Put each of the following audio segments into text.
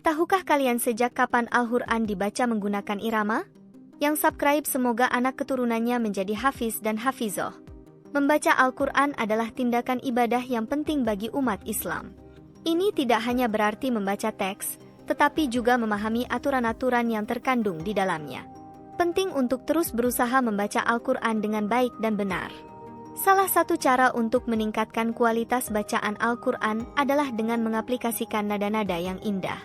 Tahukah kalian sejak kapan Al-Quran dibaca menggunakan irama? Yang subscribe semoga anak keturunannya menjadi hafiz dan hafizoh. Membaca Al-Quran adalah tindakan ibadah yang penting bagi umat Islam. Ini tidak hanya berarti membaca teks, tetapi juga memahami aturan-aturan yang terkandung di dalamnya. Penting untuk terus berusaha membaca Al-Quran dengan baik dan benar. Salah satu cara untuk meningkatkan kualitas bacaan Al-Quran adalah dengan mengaplikasikan nada-nada yang indah.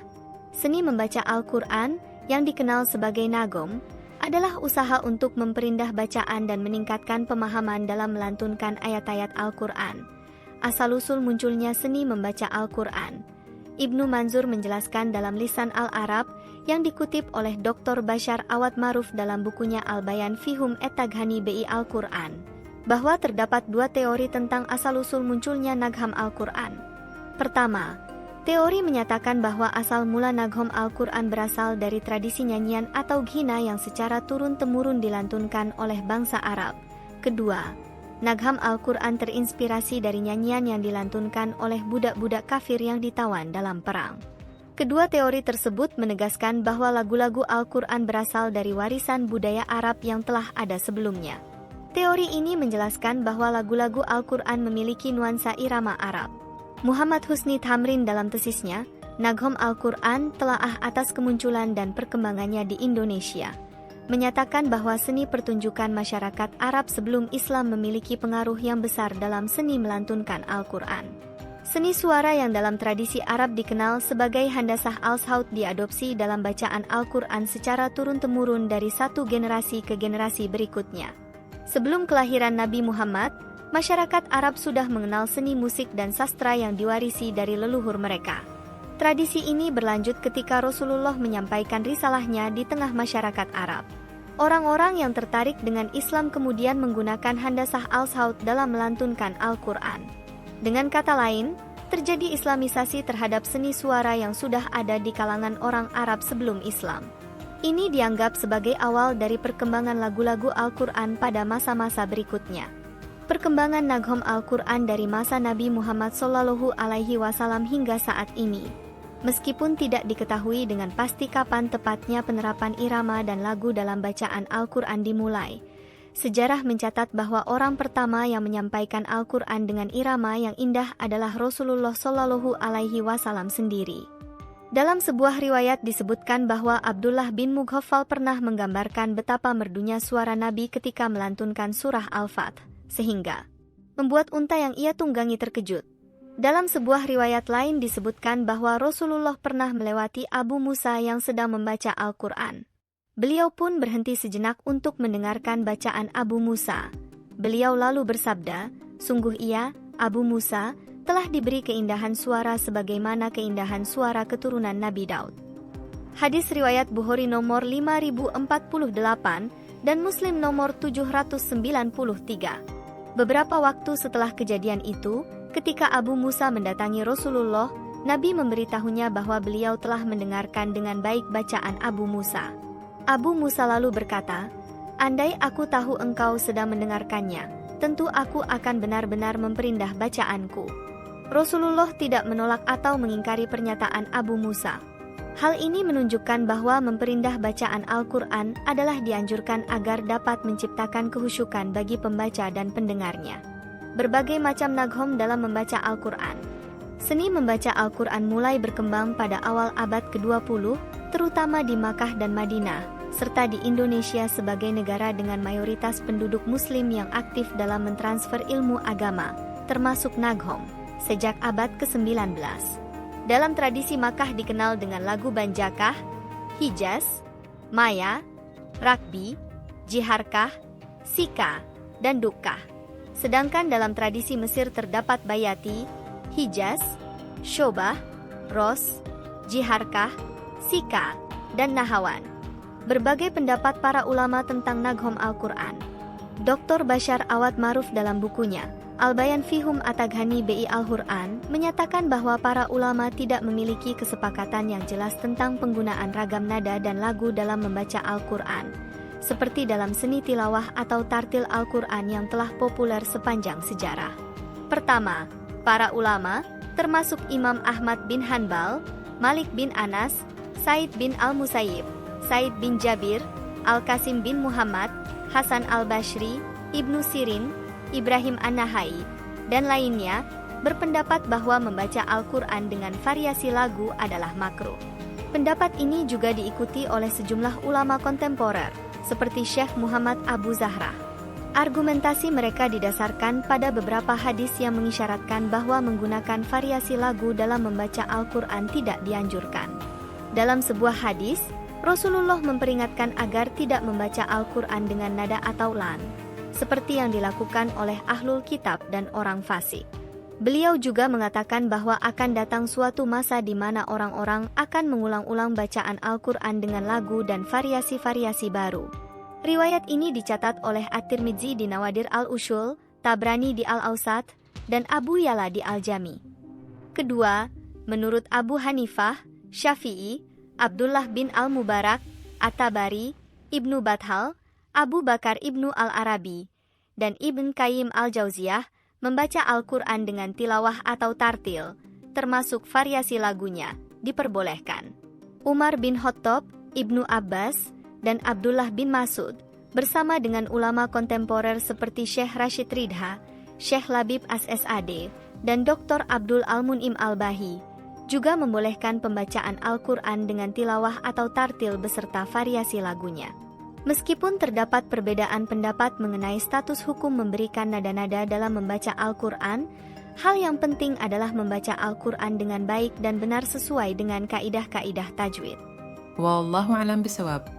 Seni membaca Al-Quran, yang dikenal sebagai nagom, adalah usaha untuk memperindah bacaan dan meningkatkan pemahaman dalam melantunkan ayat-ayat Al-Quran. Asal-usul munculnya seni membaca Al-Quran. Ibnu Manzur menjelaskan dalam Lisan Al-Arab, yang dikutip oleh Dr. Bashar Awad Maruf dalam bukunya Al-Bayan Fihum et-Taghani bi Al-Quran, bahwa terdapat dua teori tentang asal-usul munculnya nagham Al-Quran. Pertama, teori menyatakan bahwa asal mula nagham Al-Quran berasal dari tradisi nyanyian atau ghina yang secara turun-temurun dilantunkan oleh bangsa Arab. Kedua, nagham Al-Quran terinspirasi dari nyanyian yang dilantunkan oleh budak-budak kafir yang ditawan dalam perang. Kedua teori tersebut menegaskan bahwa lagu-lagu Al-Quran berasal dari warisan budaya Arab yang telah ada sebelumnya. Teori ini menjelaskan bahwa lagu-lagu Al-Quran memiliki nuansa irama Arab. Muhammad Husni Thamrin dalam tesisnya, Nagham Al-Quran Telaah atas kemunculan dan perkembangannya di Indonesia, menyatakan bahwa seni pertunjukan masyarakat Arab sebelum Islam memiliki pengaruh yang besar dalam seni melantunkan Al-Quran. Seni suara yang dalam tradisi Arab dikenal sebagai handasah al-saut diadopsi dalam bacaan Al-Quran secara turun-temurun dari satu generasi ke generasi berikutnya. Sebelum kelahiran Nabi Muhammad, masyarakat Arab sudah mengenal seni musik dan sastra yang diwarisi dari leluhur mereka. Tradisi ini berlanjut ketika Rasulullah menyampaikan risalahnya di tengah masyarakat Arab. Orang-orang yang tertarik dengan Islam kemudian menggunakan handasah al-saut dalam melantunkan Al-Quran. Dengan kata lain, terjadi islamisasi terhadap seni suara yang sudah ada di kalangan orang Arab sebelum Islam. Ini dianggap sebagai awal dari perkembangan lagu-lagu Al-Quran pada masa-masa berikutnya. Perkembangan nagham Al-Quran dari masa Nabi Muhammad SAW hingga saat ini. Meskipun tidak diketahui dengan pasti kapan tepatnya penerapan irama dan lagu dalam bacaan Al-Quran dimulai, sejarah mencatat bahwa orang pertama yang menyampaikan Al-Quran dengan irama yang indah adalah Rasulullah SAW sendiri. Dalam sebuah riwayat disebutkan bahwa Abdullah bin Mughaffal pernah menggambarkan betapa merdunya suara Nabi ketika melantunkan surah Al-Fath, sehingga membuat unta yang ia tunggangi terkejut. Dalam sebuah riwayat lain disebutkan bahwa Rasulullah pernah melewati Abu Musa yang sedang membaca Al-Quran. Beliau pun berhenti sejenak untuk mendengarkan bacaan Abu Musa. Beliau lalu bersabda, "Sungguh ia, Abu Musa, telah diberi keindahan suara sebagaimana keindahan suara keturunan Nabi Daud." Hadis riwayat Bukhari nomor 5048 dan Muslim nomor 793. Beberapa waktu setelah kejadian itu, ketika Abu Musa mendatangi Rasulullah, Nabi memberitahunya bahwa beliau telah mendengarkan dengan baik bacaan Abu Musa. Abu Musa lalu berkata, "Andai aku tahu engkau sedang mendengarkannya, tentu aku akan benar-benar memperindah bacaanku." Rasulullah tidak menolak atau mengingkari pernyataan Abu Musa. Hal ini menunjukkan bahwa memperindah bacaan Al-Quran adalah dianjurkan agar dapat menciptakan kehusyukan bagi pembaca dan pendengarnya. Berbagai macam nagham dalam membaca Al-Quran. Seni membaca Al-Quran mulai berkembang pada awal abad ke-20, terutama di Makkah dan Madinah, serta di Indonesia sebagai negara dengan mayoritas penduduk Muslim yang aktif dalam mentransfer ilmu agama, termasuk nagham, sejak abad ke-19. Dalam tradisi Makkah dikenal dengan lagu Banjakah, Hijaz, Maya, Rakbi, Jiharkah, Sika, dan Dukkah. Sedangkan dalam tradisi Mesir terdapat Bayati, Hijaz, Shobah, Ros, Jiharkah, Sika, dan Nahawan. Berbagai pendapat para ulama tentang nagham Al-Quran. Dr. Bashar Awad Maruf dalam bukunya Al-Bayan Fihum et-Taghani bi Al-Quran menyatakan bahwa para ulama tidak memiliki kesepakatan yang jelas tentang penggunaan ragam nada dan lagu dalam membaca Al-Quran, seperti dalam seni tilawah atau tartil Al-Quran yang telah populer sepanjang sejarah. Pertama, para ulama, termasuk Imam Ahmad bin Hanbal, Malik bin Anas, Said bin Al-Musayyib, Said bin Jabir, Al-Qasim bin Muhammad, Hasan al-Bashri, Ibnu Sirin, Ibrahim an-Nahai, dan lainnya, berpendapat bahwa membaca Al-Quran dengan variasi lagu adalah makruh. Pendapat ini juga diikuti oleh sejumlah ulama kontemporer, seperti Syekh Muhammad Abu Zahra. Argumentasi mereka didasarkan pada beberapa hadis yang mengisyaratkan bahwa menggunakan variasi lagu dalam membaca Al-Quran tidak dianjurkan. Dalam sebuah hadis, Rasulullah memperingatkan agar tidak membaca Al-Quran dengan nada atau lan, seperti yang dilakukan oleh ahlul kitab dan orang fasik. Beliau juga mengatakan bahwa akan datang suatu masa di mana orang-orang akan mengulang-ulang bacaan Al-Quran dengan lagu dan variasi-variasi baru. Riwayat ini dicatat oleh At-Tirmidzi di Nawadir al-Ushul, Tabrani di Al-Awsat, dan Abu Ya'la di Al-Jami. Kedua, menurut Abu Hanifah, Syafi'i, Abdullah bin Al-Mubarak, At-Tabari, Ibnu Bathal, Abu Bakar Ibnu Al-Arabi, dan Ibn Qayyim Al-Jauziyah, membaca Al-Quran dengan tilawah atau tartil, termasuk variasi lagunya, diperbolehkan. Umar bin Khattab, Ibnu Abbas, dan Abdullah bin Mas'ud, bersama dengan ulama kontemporer seperti Syekh Rashid Ridha, Syekh Labib As-SAD, dan Dr. Abdul Al-Mun'im Al-Bahi, juga membolehkan pembacaan Al-Quran dengan tilawah atau tartil beserta variasi lagunya. Meskipun terdapat perbedaan pendapat mengenai status hukum memberikan nada-nada dalam membaca Al-Quran, hal yang penting adalah membaca Al-Quran dengan baik dan benar sesuai dengan kaidah-kaidah tajwid. Wallahu a'lam bishawab.